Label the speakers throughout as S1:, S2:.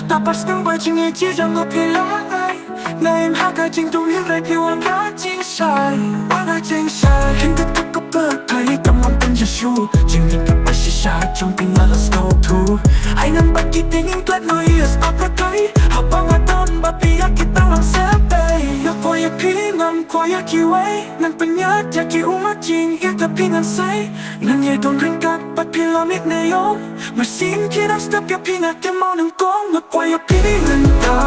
S1: Tapos ng bajing ijijang upilay Na imhagajing dumiray piwang rajing shy Warajing shy Hindi ka kapagay Tamang panjasyu Jingin ka pa siya Jong pinalas no to Ay nang pagkitingin glad no iyas papagay Habang aton babiyak kita lang sabay Nakoya pinam koya kiway Nang panyadya ki umajing Ita pinansay Nang yedon ringkat Pat pilamit na yon Masin kirang step ya pinatimaw ng kong Nakoya pinanta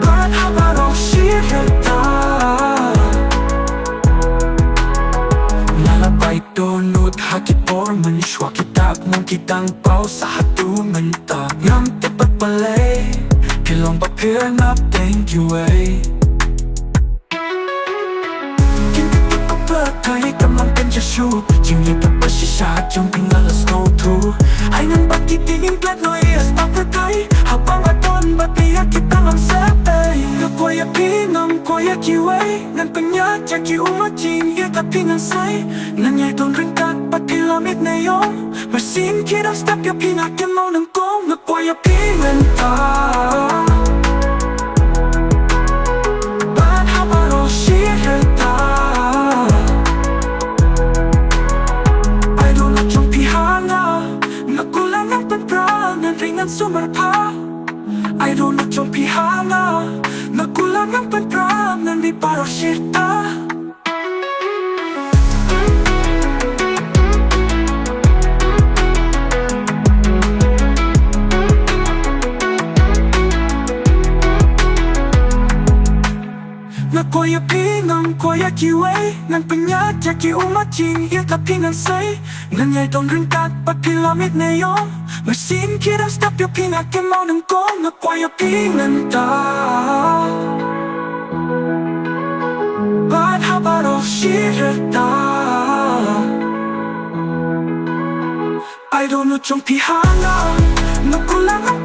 S1: But how about all she had Nalabay donut hakit por manishwa Kitak mong kitang pao sa hatungan ta Ngam tipat balay Kilong papir na thank you eh Kaya kamang kanjasyu Jingli ka pa siya Jong pinalas no to Ay nang pagkitingin glad no iyas papagay Habang aton babiyak kita lang sabay Nakoya pinam koya kiway Nang panyadya ki umajing Ita pinansay Nang yedon ringkat Pat pilamit na yon Masin kirang step ya pinatimaw ng kong Nakoya pinanta But how about all she had Ringan sumarpa I don't know yung pihana Nagulang ang pantrang Nandi para sirta Nakoya pinam koya kiway Nang panyadya ki umajing Ita pinansay Nang yedon ringkat Pat pilamit na yon Masin kirang step ya pinatimaw ng kong Nakoya pinanta But how about all she had I don't know yung pihana Nagulang ang